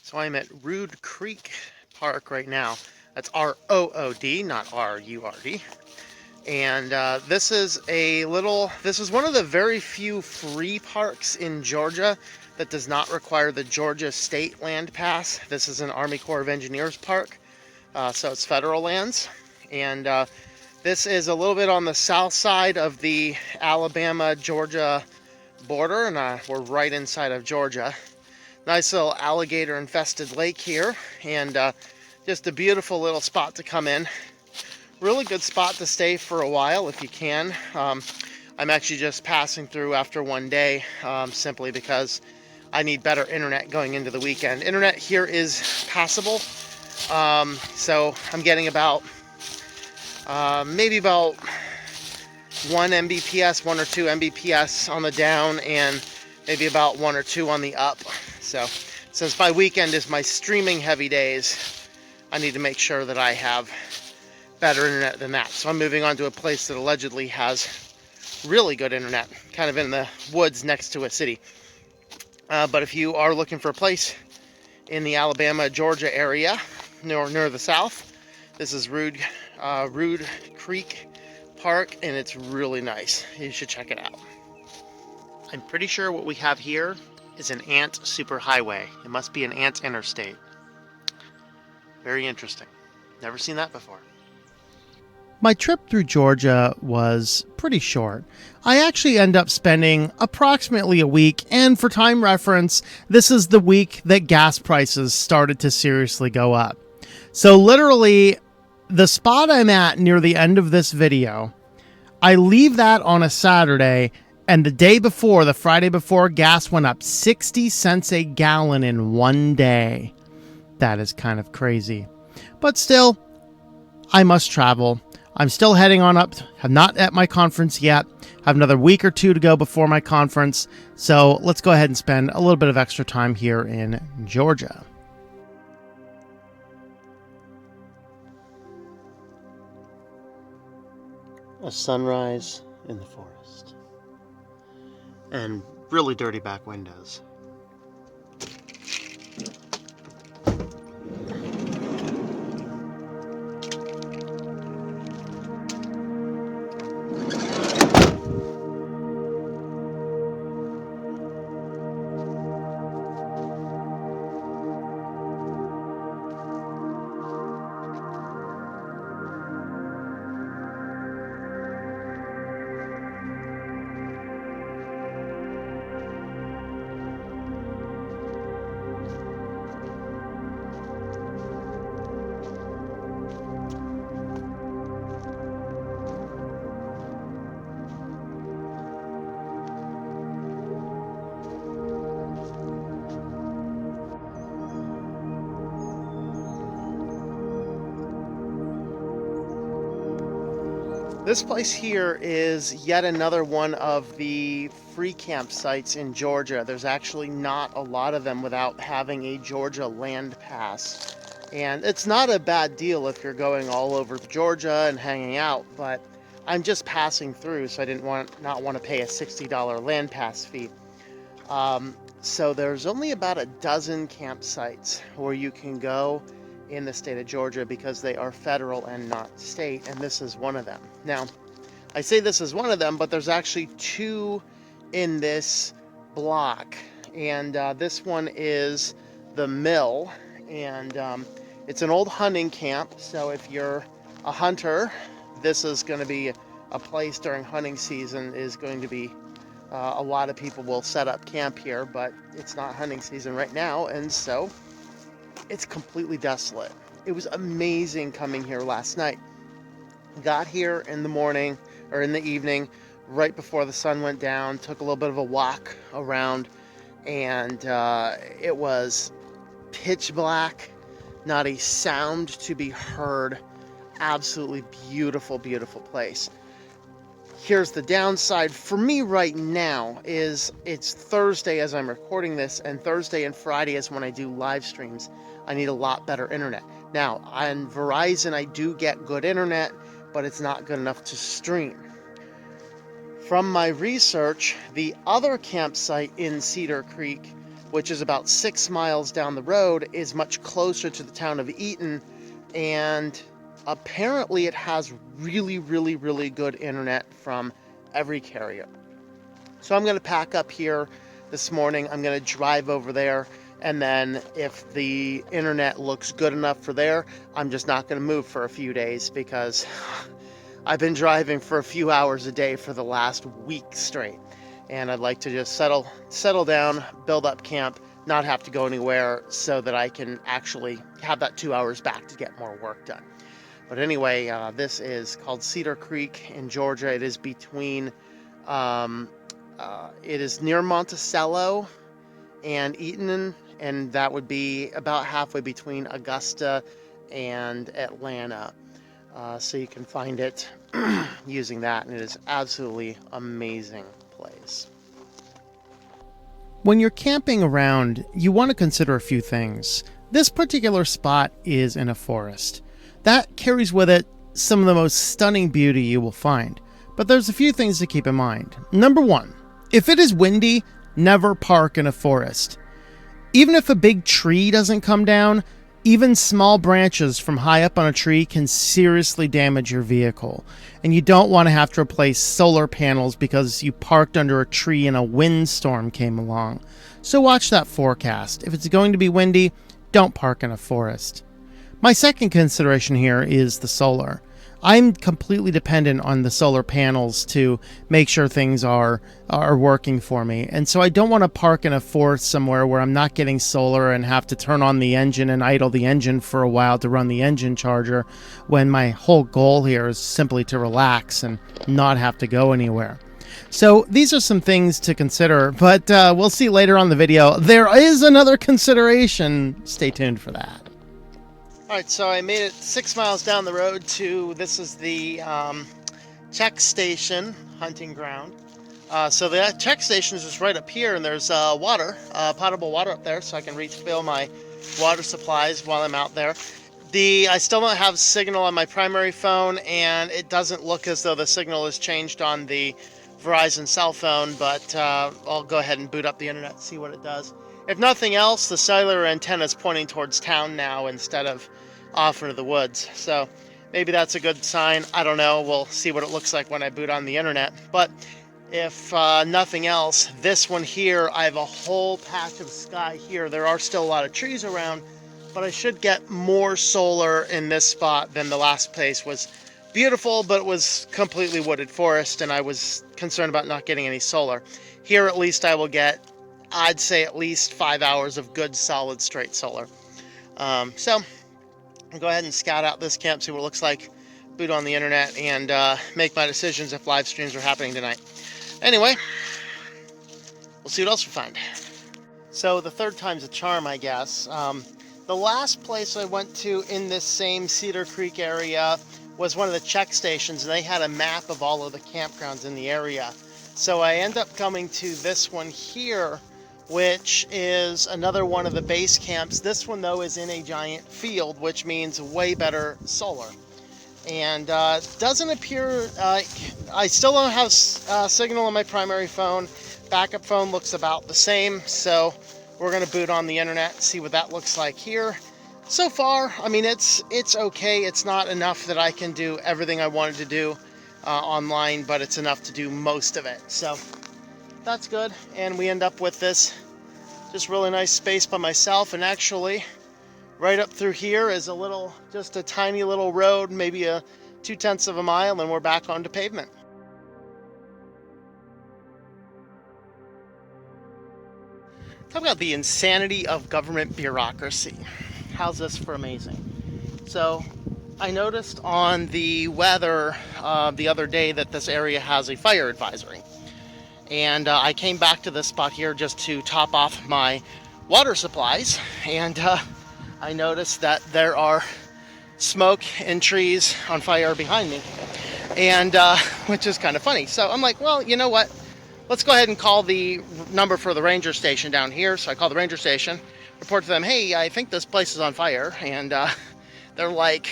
So I'm at Rood Creek Park right now. That's R-O-O-D, not R-U-R-D. And this is one of the very few free parks in Georgia that does not require the Georgia State Land Pass. This is an Army Corps of Engineers park, so it's federal lands. And this is a little bit on the south side of the Alabama-Georgia border, and we're right inside of Georgia. Nice little alligator infested lake here, and just a beautiful little spot to come in. Really good spot to stay for a while if you can. I'm actually just passing through after one day, simply because I need better internet going into the weekend. Internet here is passable, so I'm getting about maybe about 1 Mbps, 1 or 2 Mbps on the down, and maybe about 1 or 2 on the up. So since my weekend is my streaming heavy days, I need to make sure that I have better internet than that. So I'm moving on to a place that allegedly has really good internet, kind of in the woods next to a city. But if you are looking for a place in the Alabama, Georgia area, near the south, this is Rood Creek Park, and it's really nice. You should check it out. I'm pretty sure what we have here is an ant superhighway. It must be an ant interstate. Very interesting. Never seen that before. My trip through Georgia was pretty short. I actually end up spending approximately a week, and for time reference, this is the week that gas prices started to seriously go up. So literally, the spot I'm at near the end of this video, I leave that on a Saturday, and the day before, the Friday before, gas went up 60 cents a gallon in one day. That is kind of crazy. But still, I must travel. I'm still heading on up. I'm not at my conference yet. I have another week or two to go before my conference. So let's go ahead and spend a little bit of extra time here in Georgia. A sunrise in the forest. And really dirty back windows. This place here is yet another one of the free campsites in Georgia. There's actually not a lot of them without having a Georgia land pass. And it's not a bad deal if you're going all over Georgia and hanging out, but I'm just passing through, so I didn't not want to pay a $60 land pass fee. So there's only about a dozen campsites where you can go in the state of Georgia because they are federal and not state, and this is one of them. Now, I say this is one of them, but there's actually two in this block, and this one is the Mill, and it's an old hunting camp, so if you're a hunter, this is going to be a place during hunting season is going to be a lot of people will set up camp here, but it's not hunting season right now, and so it's completely desolate. It was amazing coming here last night. Got here in the morning, or in the evening, right before the sun went down, took a little bit of a walk around, and it was pitch black, not a sound to be heard. Absolutely beautiful, beautiful place. Here's the downside for me right now is it's Thursday as I'm recording this, and Thursday and Friday is when I do live streams. I need a lot better internet. Now, on Verizon, I do get good internet, but it's not good enough to stream. From my research, the other campsite in Cedar Creek which is about 6 miles down the road, is much closer to the town of Eaton, and apparently it has really, really, really good internet from every carrier. So I'm going to pack up here this morning. I'm going to drive over there, and then if the internet looks good enough for there, I'm just not going to move for a few days, because I've been driving for a few hours a day for the last week straight. And I'd like to just settle down, build up camp, not have to go anywhere, so that I can actually have that 2 hours back to get more work done. But anyway, this is called Cedar Creek in Georgia. It is between, it is near Monticello and Eaton, and that would be about halfway between Augusta and Atlanta. So you can find it using that, and it is absolutely amazing place. When you're camping around, you want to consider a few things. This particular spot is in a forest. That carries with it some of the most stunning beauty you will find. But there's a few things to keep in mind. Number one, if it is windy, never park in a forest. Even if a big tree doesn't come down, even small branches from high up on a tree can seriously damage your vehicle. And you don't want to have to replace solar panels because you parked under a tree and a windstorm came along. So watch that forecast. If it's going to be windy, don't park in a forest. My second consideration here is the solar. I'm completely dependent on the solar panels to make sure things are working for me. And so I don't want to park in a forest somewhere where I'm not getting solar and have to turn on the engine and idle the engine for a while to run the engine charger, when my whole goal here is simply to relax and not have to go anywhere. So these are some things to consider, but we'll see later on the video. There is another consideration. Stay tuned for that. Alright, so I made it 6 miles down the road to, this is the check station, hunting ground. So the check station is just right up here, and there's water, potable water up there, so I can refill my water supplies while I'm out there. I still don't have signal on my primary phone, and it doesn't look as though the signal has changed on the Verizon cell phone, but I'll go ahead and boot up the internet and see what it does. If nothing else, the cellular antenna is pointing towards town now instead of off into the woods. So maybe that's a good sign. I don't know. We'll see what it looks like when I boot on the internet. But if nothing else, this one here, I have a whole patch of sky here. There are still a lot of trees around, but I should get more solar in this spot than the last place. Was beautiful, but it was completely wooded forest, and I was concerned about not getting any solar. Here at least I will get, I'd say, at least 5 hours of good solid straight solar. So I'll go ahead and scout out this camp, see what it looks like, boot on the internet, and make my decisions if live streams are happening tonight. Anyway, we'll see what else we find. So the third time's a charm, I guess. The last place I went to in this same Cedar Creek area was one of the check stations, and they had a map of all of the campgrounds in the area. So I end up coming to this one here, which is another one of the base camps. This one, though, is in a giant field, which means way better solar. And doesn't appear, I still don't have signal on my primary phone. Backup phone looks about the same, so we're going to boot on the internet, see what that looks like here. So far, I mean, it's okay. It's not enough that I can do everything I wanted to do online, but it's enough to do most of it. So that's good. And we end up with this just really nice space by myself. And actually, right up through here is just a tiny little road, maybe a 0.2 of a mile, and we're back onto pavement. Talk about the insanity of government bureaucracy. How's this for amazing? So I noticed on the weather the other day that this area has a fire advisory. And I came back to this spot here just to top off my water supplies. And I noticed that there are smoke and trees on fire behind me. And which is kind of funny. So I'm like, well, you know what? Let's go ahead and call the number for the ranger station down here. So I call the ranger station, report to them, hey, I think this place is on fire. And they're like,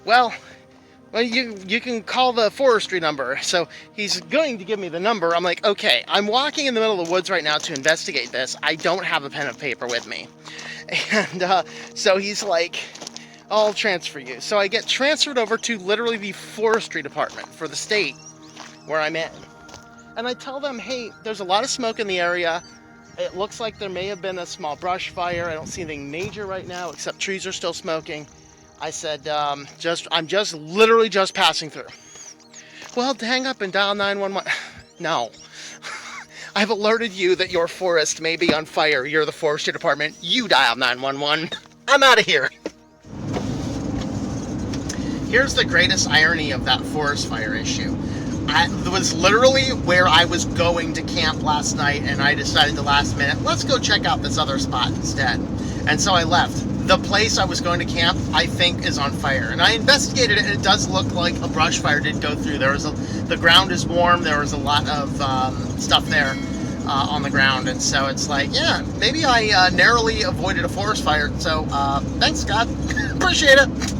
well, Well, you can call the forestry number. So he's going to give me the number. I'm like, okay, I'm walking in the middle of the woods right now to investigate this. I don't have a pen and paper with me. And so he's like, I'll transfer you. So I get transferred over to literally the forestry department for the state where I'm in. And I tell them, hey, there's a lot of smoke in the area. It looks like there may have been a small brush fire. I don't see anything major right now, except trees are still smoking. I said, I'm literally just passing through. Well, hang up and dial 911. No. I've alerted you that your forest may be on fire. You're the forestry department. You dial 911. I'm out of here. Here's the greatest irony of that forest fire issue. It was literally where I was going to camp last night, and I decided the last minute, let's go check out this other spot instead. And so I left. The place I was going to camp, I think, is on fire. And I investigated it, and it does look like a brush fire did go through. The ground is warm. There was a lot of stuff there on the ground. And so it's like, yeah, maybe I narrowly avoided a forest fire. So thanks, God. Appreciate it.